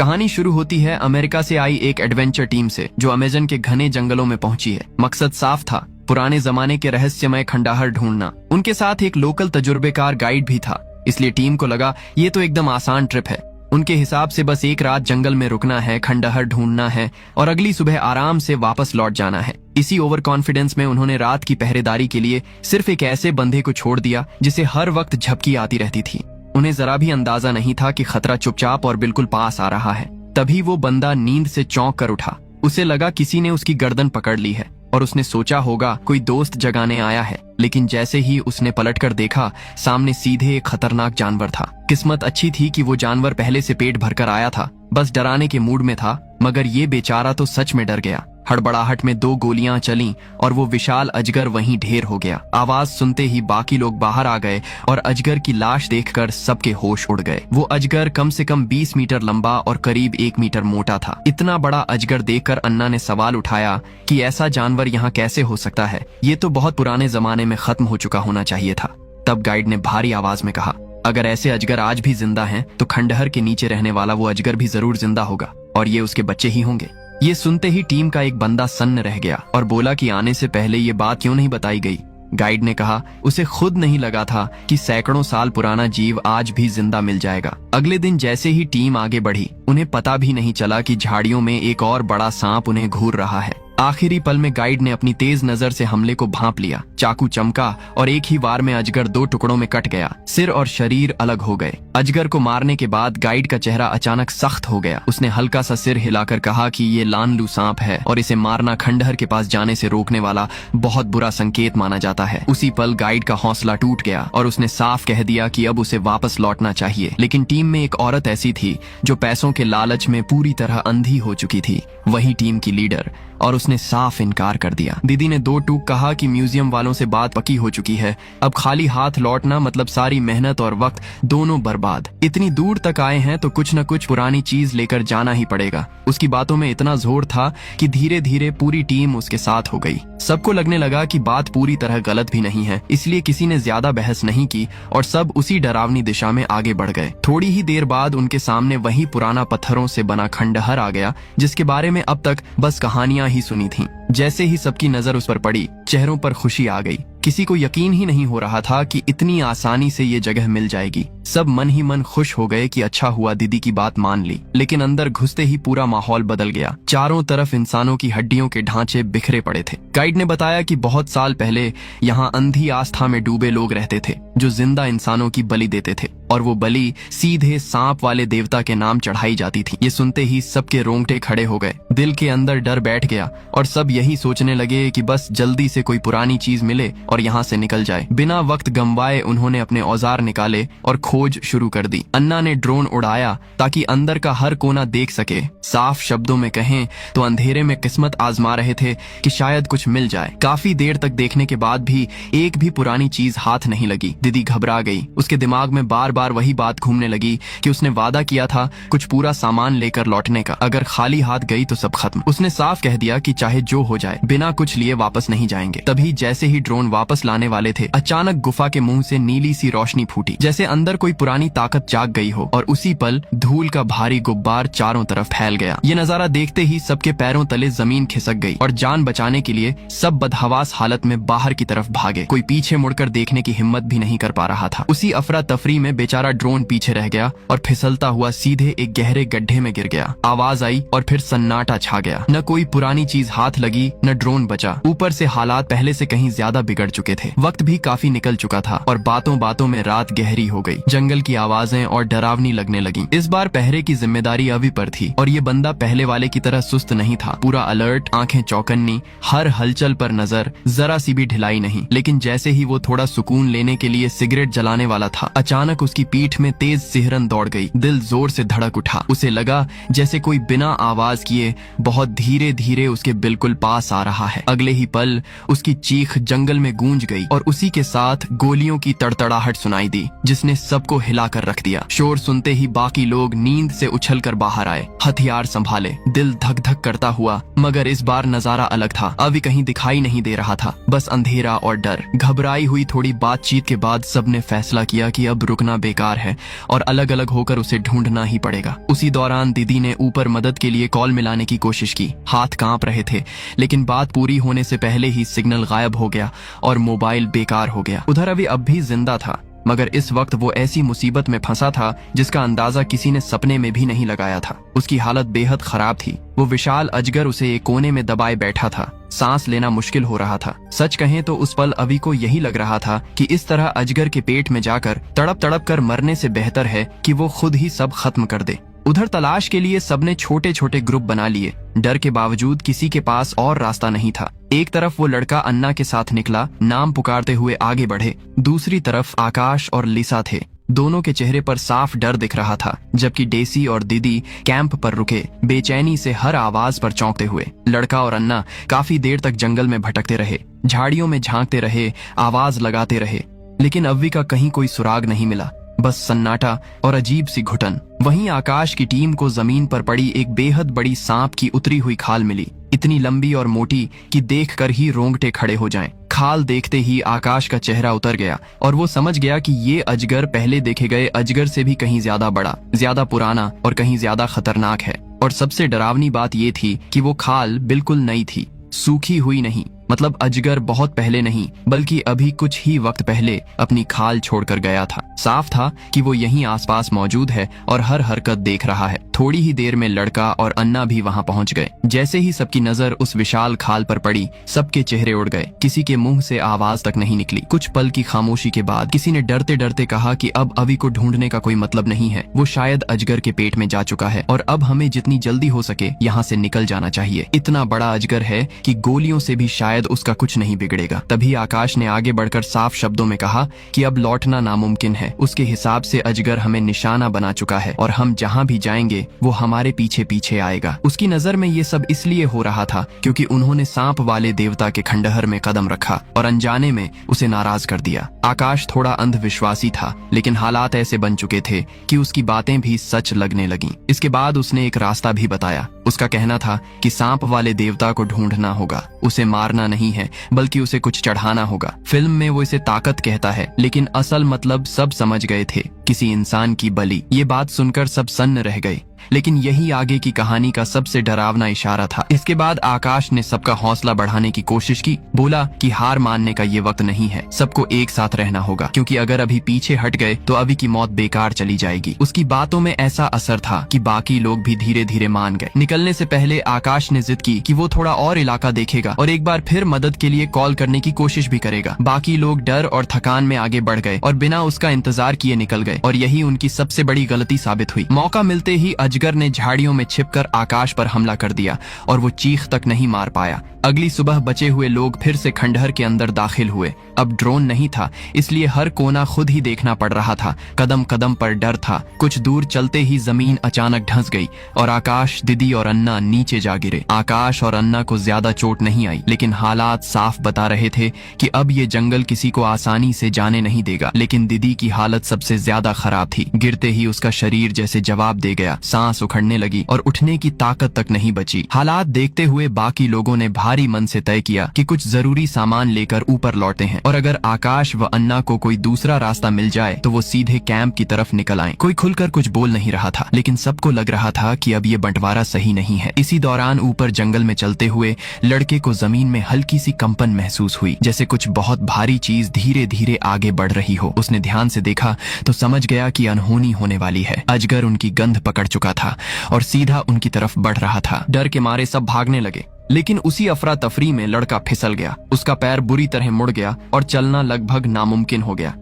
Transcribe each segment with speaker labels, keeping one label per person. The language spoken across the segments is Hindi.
Speaker 1: कहानी शुरू होती है अमेरिका से आई एक एडवेंचर टीम से जो अमेज़न के घने जंगलों में पहुंची है। मकसद साफ था, पुराने जमाने के रहस्यमय खंडहर ढूंढना। उनके साथ एक लोकल तजुर्बेकार गाइड भी था, इसलिए टीम को लगा ये तो एकदम आसान ट्रिप है। उनके हिसाब से बस एक रात जंगल में रुकना है, खंडहर ढूंढना है और अगली सुबह आराम से वापस लौट जाना है। इसी ओवर कॉन्फिडेंस में उन्होंने रात की पहरेदारी के लिए सिर्फ एक ऐसे बंदे को छोड़ दिया जिसे हर वक्त झपकी आती रहती थी। उन्हें जरा भी अंदाजा नहीं था कि खतरा चुपचाप और बिल्कुल पास आ रहा है। तभी वो बंदा नींद से चौंक कर उठा। उसे लगा किसी ने उसकी गर्दन पकड़ ली है और उसने सोचा होगा कोई दोस्त जगाने आया है। लेकिन जैसे ही उसने पलटकर देखा, सामने सीधे एक खतरनाक जानवर था। किस्मत अच्छी थी कि वो जानवर पहले से पेट भरकर आया था, बस डराने के मूड में था, मगर ये बेचारा तो सच में डर गया। हड़बड़ाहट में 2 गोलियां चलीं और वो विशाल अजगर वहीं ढेर हो गया। आवाज सुनते ही बाकी लोग बाहर आ गए और अजगर की लाश देखकर सबके होश उड़ गए। वो अजगर कम से कम 20 मीटर लंबा और करीब 1 मीटर मोटा था। इतना बड़ा अजगर देखकर अन्ना ने सवाल उठाया कि ऐसा जानवर यहाँ कैसे हो सकता है? ये तो बहुत पुराने जमाने में खत्म हो चुका होना चाहिए था। तब गाइड ने भारी आवाज में कहा, अगर ऐसे अजगर आज भी जिंदा हैं, तो खंडहर के नीचे रहने वाला वो अजगर भी जरूर जिंदा होगा और ये उसके बच्चे ही होंगे। ये सुनते ही टीम का एक बंदा सन्न रह गया और बोला कि आने से पहले ये बात क्यों नहीं बताई गई। गाइड ने कहा उसे खुद नहीं लगा था कि सैकड़ों साल पुराना जीव आज भी जिंदा मिल जाएगा। अगले दिन जैसे ही टीम आगे बढ़ी, उन्हें पता भी नहीं चला कि झाड़ियों में एक और बड़ा सांप उन्हें घूर रहा है। आखिरी पल में गाइड ने अपनी तेज नजर से हमले को भांप लिया। चाकू चमका और एक ही वार में अजगर 2 टुकड़ों में कट गया। सिर और शरीर अलग हो गए। अजगर को मारने के बाद गाइड का चेहरा अचानक सख्त हो गया। उसने हल्का सा सिर हिलाकर कहा कि ये लानलू सांप है और इसे मारना खंडहर के पास जाने से रोकने वाला बहुत बुरा संकेत माना जाता है। उसी पल गाइड का हौसला टूट गया और उसने साफ कह दिया कि अब उसे वापस लौटना चाहिए। लेकिन टीम में एक औरत ऐसी थी जो पैसों के लालच में पूरी तरह अंधी हो चुकी थी, वही टीम की लीडर, और उसने साफ इनकार कर दिया। दीदी ने 2 टूक कहा कि म्यूजियम वालों से बात पक्की हो चुकी है, अब खाली हाथ लौटना मतलब सारी मेहनत और वक्त दोनों बर्बाद। इतनी दूर तक आए हैं तो कुछ न कुछ पुरानी चीज लेकर जाना ही पड़ेगा। उसकी बातों में इतना जोर था कि धीरे धीरे पूरी टीम उसके साथ हो गई। सबको लगने लगा कि बात पूरी तरह गलत भी नहीं है, इसलिए किसी ने ज्यादा बहस नहीं की और सब उसी डरावनी दिशा में आगे बढ़ गए। थोड़ी ही देर बाद उनके सामने वही पुराना पत्थरों से बना खंडहर आ गया जिसके बारे में अब तक बस कहानियां ही सुनी थीं। जैसे ही सबकी नजर उस पर पड़ी, चेहरों पर खुशी आ गई। किसी को यकीन ही नहीं हो रहा था कि इतनी आसानी से ये जगह मिल जाएगी। सब मन ही मन खुश हो गए कि अच्छा हुआ दीदी की बात मान ली। लेकिन अंदर घुसते ही पूरा माहौल बदल गया। चारों तरफ इंसानों की हड्डियों के ढांचे बिखरे पड़े थे। गाइड ने बताया कि बहुत साल पहले यहाँ अंधी आस्था में डूबे लोग रहते थे जो जिंदा इंसानों की बलि देते थे और वो बलि सीधे सांप वाले देवता के नाम चढ़ाई जाती थी। ये सुनते ही सबके रोंगटे खड़े हो गए। दिल के अंदर डर बैठ गया और सब यही सोचने लगे कि बस जल्दी से कोई पुरानी चीज मिले और यहाँ से निकल जाए। बिना वक्त गंवाए उन्होंने अपने औजार निकाले और खोज शुरू कर दी। अन्ना ने ड्रोन उड़ाया ताकि अंदर का हर कोना देख सके। साफ शब्दों में कहें तो अंधेरे में किस्मत आजमा रहे थे कि शायद कुछ मिल जाए। काफी देर तक देखने के बाद भी एक भी पुरानी चीज हाथ नहीं लगी। दीदी घबरा गई। उसके दिमाग में बार बार वही बात घूमने लगी कि उसने वादा किया था कुछ पूरा सामान लेकर लौटने का। अगर खाली हाथ गई तो सब खत्म। उसने साफ कह दिया कि चाहे जो हो जाए बिना कुछ लिए वापस नहीं जाएंगे। तभी जैसे ही ड्रोन वापस लाने वाले थे, अचानक गुफा के मुंह से नीली सी रोशनी फूटी, जैसे अंदर कोई पुरानी ताकत जाग गई हो। और उसी पल धूल का भारी गुब्बार चारों तरफ फैल गया। ये नजारा देखते ही सबके पैरों तले जमीन खिसक गई और जान बचाने के लिए सब बदहवास हालत में बाहर की तरफ भागे। कोई पीछे मुड़कर देखने की हिम्मत भी नहीं कर पा रहा था। उसी अफरा तफरी में बेचारा ड्रोन पीछे रह गया और फिसलता हुआ सीधे एक गहरे गड्ढे में गिर गया। आवाज आई और फिर सन्नाटा छा गया। न कोई पुरानी चीज हाथ लगी, न ड्रोन बचा। ऊपर से हालात पहले से कहीं ज्यादा बिगड़ चुके थे। वक्त भी काफी निकल चुका था और बातों बातों में रात गहरी हो गई। जंगल की आवाजें और डरावनी लगने लगी। इस बार पहरे की जिम्मेदारी अभी पर थी और ये बंदा पहले वाले की तरह सुस्त नहीं था। पूरा अलर्ट, आंखें चौकन्नी, हर हलचल पर नजर, जरा सी भी ढिलाई नहीं। लेकिन जैसे ही वो थोड़ा सुकून लेने के लिए सिगरेट जलाने वाला था, अचानक उसकी पीठ में तेज सिहरन दौड़ गई। दिल जोर से धड़क उठा। उसे लगा जैसे कोई बिना आवाज किए बहुत धीरे धीरे उसके बिल्कुल पास आ रहा है। अगले ही पल उसकी चीख जंगल में गूंज गई और उसी के साथ गोलियों की तड़तड़ाहट सुनाई दी जिसने सबको हिलाकर रख दिया। शोर सुनते ही बाकी लोग नींद से उछलकर बाहर आए, हथियार संभाले, दिल धक धक करता हुआ। मगर इस बार नजारा अलग था। अभी कहीं दिखाई नहीं दे रहा था, बस अंधेरा और डर। घबराई हुई थोड़ी बातचीत के बाद बाद सबने फैसला किया कि अब रुकना बेकार है और अलग अलग होकर उसे ढूंढना ही पड़ेगा। उसी दौरान दीदी ने ऊपर मदद के लिए कॉल मिलाने की कोशिश की। हाथ कांप रहे थे, लेकिन बात पूरी होने से पहले ही सिग्नल गायब हो गया और मोबाइल बेकार हो गया। उधर अभी अब भी जिंदा था, मगर इस वक्त वो ऐसी मुसीबत में फंसा था जिसका अंदाजा किसी ने सपने में भी नहीं लगाया था। उसकी हालत बेहद खराब थी। वो विशाल अजगर उसे एक कोने में दबाए बैठा था। सांस लेना मुश्किल हो रहा था। सच कहें तो उस पल अभी को यही लग रहा था कि इस तरह अजगर के पेट में जाकर तड़प तड़प कर मरने से बेहतर है कि वो खुद ही सब खत्म कर दे। उधर तलाश के लिए सबने छोटे छोटे ग्रुप बना लिए। डर के बावजूद किसी के पास और रास्ता नहीं था। एक तरफ वो लड़का अन्ना के साथ निकला, नाम पुकारते हुए आगे बढ़े। दूसरी तरफ आकाश और लिसा थे। दोनों के चेहरे पर साफ डर दिख रहा था, जबकि डेसी और दीदी कैंप पर रुके, बेचैनी से हर आवाज पर चौंकते हुए। लड़का और अन्ना काफी देर तक जंगल में भटकते रहे, झाड़ियों में झांकते रहे, आवाज लगाते रहे, लेकिन अव्वी का कहीं कोई सुराग नहीं मिला। बस सन्नाटा और अजीब सी घुटन। वहीं आकाश की टीम को जमीन पर पड़ी एक बेहद बड़ी सांप की उतरी हुई खाल मिली, इतनी लंबी और मोटी कि देखकर ही रोंगटे खड़े हो जाएं। खाल देखते ही आकाश का चेहरा उतर गया और वो समझ गया कि ये अजगर पहले देखे गए अजगर से भी कहीं ज्यादा बड़ा, ज्यादा पुराना और कहीं ज्यादा खतरनाक है। और सबसे डरावनी बात ये थी कि वो खाल बिल्कुल नई थी, सूखी हुई नहीं। मतलब अजगर बहुत पहले नहीं, बल्कि अभी कुछ ही वक्त पहले अपनी खाल छोड़कर गया था। साफ था कि वो यहीं आसपास मौजूद है और हर हरकत देख रहा है। थोड़ी ही देर में लड़का और अन्ना भी वहां पहुंच गए। जैसे ही सबकी नजर उस विशाल खाल पर पड़ी, सबके चेहरे उड़ गए। किसी के मुंह से आवाज तक नहीं निकली। कुछ पल की खामोशी के बाद किसी ने डरते डरते कहा कि अब अभी को ढूंढने का कोई मतलब नहीं है। वो शायद अजगर के पेट में जा चुका है और अब हमें जितनी जल्दी हो सके यहाँ से निकल जाना चाहिए। इतना बड़ा अजगर है कि गोलियों से भी शायद उसका कुछ नहीं बिगड़ेगा। तभी आकाश ने आगे बढ़कर साफ शब्दों में कहा कि अब लौटना नामुमकिन है। उसके हिसाब से अजगर हमें निशाना बना चुका है और हम जहाँ भी जाएंगे वो हमारे पीछे पीछे आएगा। उसकी नजर में ये सब इसलिए हो रहा था क्योंकि उन्होंने सांप वाले देवता के खंडहर में कदम रखा और अनजाने में उसे नाराज कर दिया। आकाश थोड़ा अंधविश्वासी था, लेकिन हालात ऐसे बन चुके थे कि उसकी बातें भी सच लगने लगीं। इसके बाद उसने एक रास्ता भी बताया। उसका कहना था कि सांप वाले देवता को ढूंढना होगा, उसे मारना नहीं है बल्कि उसे कुछ चढ़ाना होगा। फिल्म में वो इसे ताकत कहता है, लेकिन असल मतलब सब समझ गए थे, किसी इंसान की बलि। ये बात सुनकर सब सन्न रह गए, लेकिन यही आगे की कहानी का सबसे डरावना इशारा था। इसके बाद आकाश ने सबका हौसला बढ़ाने की कोशिश की। बोला कि हार मानने का ये वक्त नहीं है, सबको एक साथ रहना होगा, क्योंकि अगर अभी पीछे हट गए तो अभी की मौत बेकार चली जाएगी। उसकी बातों में ऐसा असर था कि बाकी लोग भी धीरे धीरे मान गए। निकलने से पहले आकाश ने जिद की कि वो थोड़ा और इलाका देखेगा और एक बार फिर मदद के लिए कॉल करने की कोशिश भी करेगा। बाकी लोग डर और थकान में आगे बढ़ गए और बिना उसका इंतजार किए निकल गए, और यही उनकी सबसे बड़ी गलती साबित हुई। मौका मिलते ही अजगर ने झाड़ियों में छिपकर आकाश पर हमला कर दिया और वो चीख तक नहीं मार पाया। अगली सुबह बचे हुए लोग फिर से खंडहर के अंदर दाखिल हुए। अब ड्रोन नहीं था, इसलिए हर कोना खुद ही देखना पड़ रहा था। कदम कदम पर डर था। कुछ दूर चलते ही जमीन अचानक धंस गई और आकाश, दीदी और अन्ना नीचे जा गिरे। आकाश और अन्ना को ज्यादा चोट नहीं आई, लेकिन हालात साफ बता रहे थे कि अब ये जंगल किसी को आसानी से जाने नहीं देगा। लेकिन दीदी की हालत सबसे ज्यादा खराब थी। गिरते ही उसका शरीर जैसे जवाब दे गया, सांस उखड़ने लगी और उठने की ताकत तक नहीं बची। हालात देखते हुए बाकी लोगों ने भारी मन से तय किया कि कुछ जरूरी सामान लेकर ऊपर लौटते हैं, और अगर आकाश व अन्ना को कोई दूसरा रास्ता मिल जाए तो वो सीधे कैंप की तरफ निकल आएं। कोई खुलकर कुछ बोल नहीं रहा था, लेकिन सबको लग रहा था कि अब ये बंटवारा सही नहीं है। इसी दौरान ऊपर जंगल में चलते हुए लड़के को जमीन में हल्की सी कंपन महसूस हुई, जैसे कुछ बहुत भारी चीज धीरे धीरे आगे बढ़ रही हो। उसने ध्यान से देखा तो समझ गया कि अनहोनी होने वाली है। अजगर उनकी गंध पकड़ चुका था और सीधा उनकी तरफ बढ़ रहा था। डर के मारे सब भागने लगे, लेकिन उसी अफरा तफरी में लड़का फिसल गया। उसका पैर बुरी तरह मुड़ गया और चलना लगभग नामुमकिन हो गया।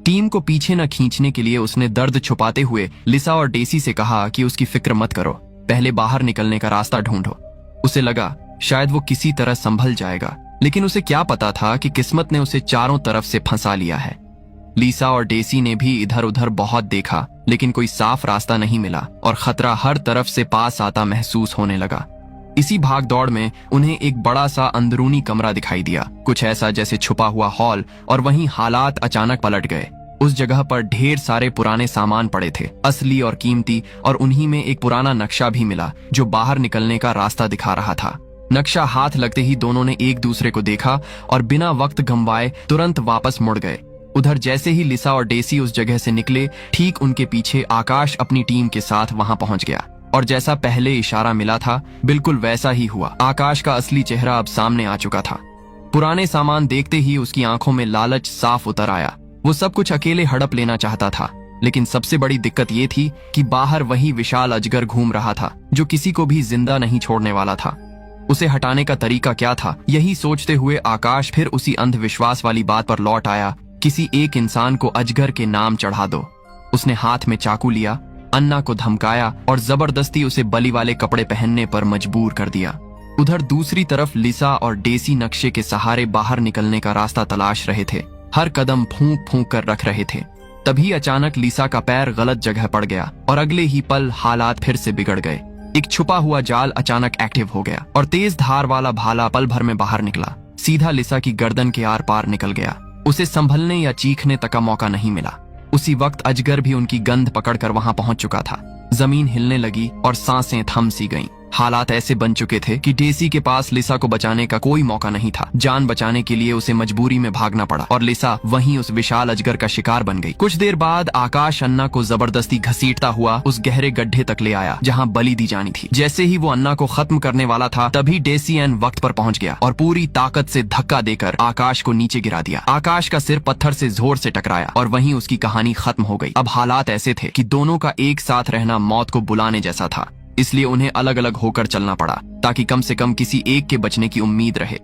Speaker 1: टीम को पीछे न खींचने के लिए उसने दर्द छुपाते हुए लिसा और डेसी से कहा कि उसकी फिक्र मत करो, पहले बाहर निकलने का रास्ता ढूंढो। उसे लगा शायद वो किसी तरह संभल जाएगा, लेकिन उसे क्या पता था कि किस्मत ने उसे चारों तरफ से फंसा लिया है। लिसा और डेसी ने भी इधर उधर बहुत देखा, लेकिन कोई साफ रास्ता नहीं मिला और खतरा हर तरफ से पास आता महसूस होने लगा। इसी भाग दौड़ में उन्हें एक बड़ा सा अंदरूनी कमरा दिखाई दिया, कुछ ऐसा जैसे छुपा हुआ हॉल, और वहीं हालात अचानक पलट गए। उस जगह पर ढेर सारे पुराने सामान पड़े थे, असली और कीमती, और उन्हीं में एक पुराना नक्शा भी मिला जो बाहर निकलने का रास्ता दिखा रहा था। नक्शा हाथ लगते ही दोनों ने एक दूसरे को देखा और बिना वक्त गंवाए तुरंत वापस मुड़ गए। उधर जैसे ही लिसा और डेसी उस जगह से निकले, ठीक उनके पीछे आकाश अपनी टीम के साथ वहां पहुंच गया और जैसा पहले इशारा मिला था बिल्कुल वैसा ही हुआ। आकाश का असली चेहरा अब सामने आ चुका था। पुराने सामान देखते ही उसकी आंखों में लालच साफ उतर आया। वो सब कुछ अकेले हड़प लेना चाहता था, लेकिन सबसे बड़ी दिक्कत ये थी कि बाहर वही विशाल अजगर घूम रहा था जो किसी को भी जिंदा नहीं छोड़ने वाला था। उसे हटाने का तरीका क्या था, यही सोचते हुए आकाश फिर उसी अंधविश्वास वाली बात पर लौट आया, किसी एक इंसान को अजगर के नाम चढ़ा दो। उसने हाथ में चाकू लिया, अन्ना को धमकाया और जबरदस्ती उसे बलि वाले कपड़े पहनने पर मजबूर कर दिया। उधर दूसरी तरफ लिसा और डेसी नक्शे के सहारे बाहर निकलने का रास्ता तलाश रहे थे, हर कदम फूंक फूंक कर रख रहे थे। तभी अचानक लिसा का पैर गलत जगह पड़ गया और अगले ही पल हालात फिर से बिगड़ गए। एक छुपा हुआ जाल अचानक एक्टिव हो गया और तेज धार वाला भाला पल भर में बाहर निकला, सीधा लिसा की गर्दन के आर पार निकल गया। उसे संभलने या चीखने तक का मौका नहीं मिला। उसी वक्त अजगर भी उनकी गंध पकड़कर वहां पहुंच चुका था। जमीन हिलने लगी और सांसें थम सी गईं। हालात ऐसे बन चुके थे कि डेसी के पास लिसा को बचाने का कोई मौका नहीं था। जान बचाने के लिए उसे मजबूरी में भागना पड़ा और लिसा वहीं उस विशाल अजगर का शिकार बन गई। कुछ देर बाद आकाश अन्ना को जबरदस्ती घसीटता हुआ उस गहरे गड्ढे तक ले आया जहां बलि दी जानी थी। जैसे ही वो अन्ना को खत्म करने वाला था, तभी डेसी एन वक्त पर पहुंच गया और पूरी ताकत से धक्का देकर आकाश को नीचे गिरा दिया। आकाश का सिर पत्थर से जोर से टकराया और वहीं उसकी कहानी खत्म हो गई। अब हालात ऐसे थे कि दोनों का एक साथ रहना मौत को बुलाने जैसा था, इसलिए उन्हें अलग अलग होकर चलना पड़ा ताकि कम से कम किसी एक के बचने की उम्मीद रहे।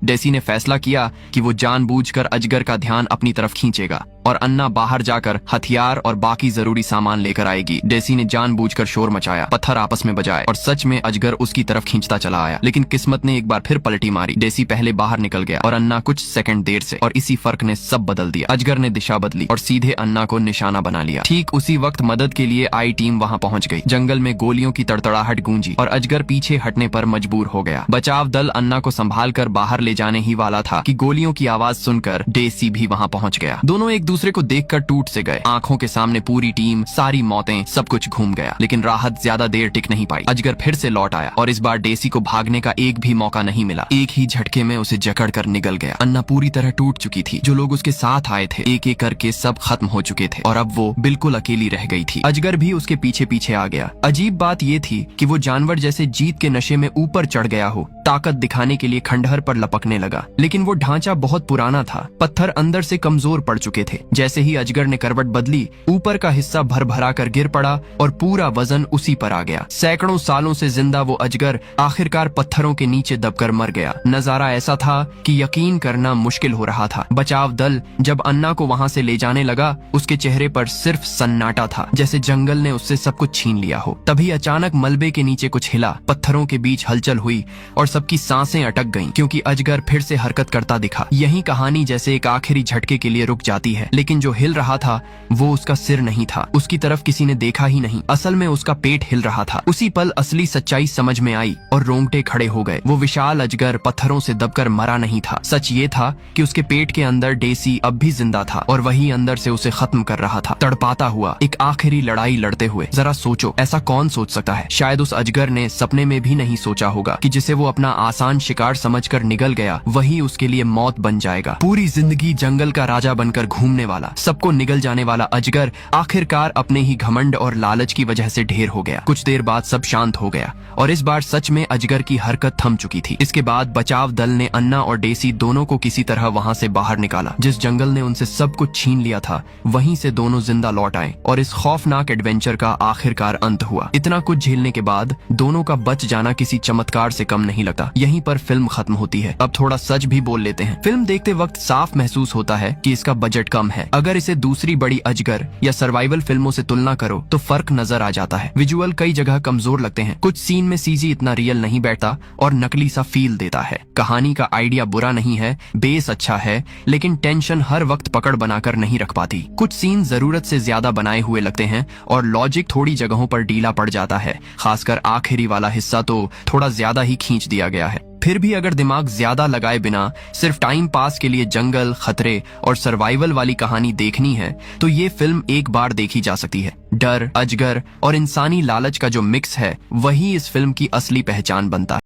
Speaker 1: डेसी ने फैसला किया कि वो जानबूझकर अजगर का ध्यान अपनी तरफ खींचेगा और अन्ना बाहर जाकर हथियार और बाकी जरूरी सामान लेकर आएगी। डेसी ने जानबूझकर शोर मचाया, पत्थर आपस में बजाए और सच में अजगर उसकी तरफ खींचता चला आया। लेकिन किस्मत ने एक बार फिर पलटी मारी। डेसी पहले बाहर निकल गया और अन्ना कुछ सेकंड देर से, और इसी फर्क ने सब बदल दिया। अजगर ने दिशा बदली और सीधे अन्ना को निशाना बना लिया। ठीक उसी वक्त मदद के लिए आई टीम वहां पहुंच गई। जंगल में गोलियों की तड़तड़ाहट गूंजी और अजगर पीछे हटने पर मजबूर हो गया। बचाव दल अन्ना को संभाल कर बाहर ले जाने ही वाला था कि गोलियों की आवाज सुनकर डेसी भी वहां पहुंच गया। दोनों एक दूसरे को देखकर टूट से गए। आंखों के सामने पूरी टीम, सारी मौतें, सब कुछ घूम गया। लेकिन राहत ज्यादा देर टिक नहीं पाई। अजगर फिर से लौट आया और इस बार डेसी को भागने का एक भी मौका नहीं मिला। एक ही झटके में उसे जकड़ कर निगल गया। अन्ना पूरी तरह टूट चुकी थी। जो लोग उसके साथ आए थे एक एक करके सब खत्म हो चुके थे और अब वो बिल्कुल अकेली रह गई थी। अजगर भी उसके पीछे पीछे आ गया। अजीब बात ये थी कि वो जानवर जैसे जीत के नशे में ऊपर चढ़ गया हो, ताकत दिखाने के लिए खंडहर पर लपकने लगा। लेकिन वो ढांचा बहुत पुराना था, पत्थर अंदर से कमजोर पड़ चुके थे। जैसे ही अजगर ने करवट बदली, ऊपर का हिस्सा भर भरा कर गिर पड़ा और पूरा वजन उसी पर आ गया। सैकड़ों सालों से जिंदा वो अजगर आखिरकार पत्थरों के नीचे दबकर मर गया। नजारा ऐसा था कि यकीन करना मुश्किल हो रहा था। बचाव दल जब अन्ना को वहां से ले जाने लगा, उसके चेहरे पर सिर्फ सन्नाटा था, जैसे जंगल ने उससे सब कुछ छीन लिया हो। तभी अचानक मलबे के नीचे कुछ हिला, पत्थरों के बीच हलचल हुई और सबकी सांसें अटक गईं, क्योंकि अजगर फिर से हरकत करता दिखा। यही कहानी जैसे एक आखिरी झटके के लिए रुक जाती है, लेकिन जो हिल रहा था वो उसका सिर नहीं था। उसकी तरफ किसी ने देखा ही नहीं, असल में उसका पेट हिल रहा था। उसी पल असली सच्चाई समझ में आई और रोंगटे खड़े हो गए। वो विशाल अजगर पत्थरों से दबकर मरा नहीं था। सच ये था कि उसके पेट के अंदर डेसी अब भी जिंदा था और वही अंदर से उसे खत्म कर रहा था, तड़पाता हुआ एक आखिरी लड़ाई लड़ते हुए। जरा सोचो, ऐसा कौन सोच सकता है? शायद उस अजगर ने सपने में भी नहीं सोचा होगा कि जिसे वो अपना आसान शिकार समझकर निगल गया, वही उसके लिए मौत बन जाएगा। पूरी जिंदगी जंगल का राजा बनकर घूमने वाला, सबको निगल जाने वाला अजगर आखिरकार अपने ही घमंड और लालच की वजह से ढेर हो गया। कुछ देर बाद सब शांत हो गया और इस बार सच में अजगर की हरकत थम चुकी थी। इसके बाद बचाव दल ने अन्ना और डेसी दोनों को किसी तरह वहां से बाहर निकाला। जिस जंगल ने उनसे सब कुछ छीन लिया था, वहीं से दोनों जिंदा लौट आए और इस खौफनाक एडवेंचर का आखिरकार अंत हुआ। इतना कुछ झेलने के बाद दोनों का बच जाना किसी चमत्कार से कम नहीं लगता। यहीं पर फिल्म खत्म होती है। अब थोड़ा सच भी बोल लेते हैं। फिल्म देखते वक्त साफ महसूस होता है कि इसका बजट कम है। अगर इसे दूसरी बड़ी अजगर या सर्वाइवल फिल्मों से तुलना करो तो फर्क नजर आ जाता है। विजुअल कई जगह कमजोर लगते हैं, कुछ सीन में सीजी इतना रियल नहीं बैठता और नकली सा फील देता है। कहानी का आइडिया बुरा नहीं है, बेस अच्छा है, लेकिन टेंशन हर वक्त पकड़ बनाकर नहीं रख पाती। कुछ सीन जरूरत से ज्यादा बनाए हुए लगते हैं और लॉजिक थोड़ी जगहों पर ढीला पड़ जाता है। खासकर आखिरी वाला हिस्सा तो थोड़ा ज्यादा ही खींच दिया गया है। फिर भी अगर दिमाग ज्यादा लगाए बिना सिर्फ टाइम पास के लिए जंगल, खतरे और सर्वाइवल वाली कहानी देखनी है तो ये फिल्म एक बार देखी जा सकती है। डर, अजगर और इंसानी लालच का जो मिक्स है, वही इस फिल्म की असली पहचान बनता है।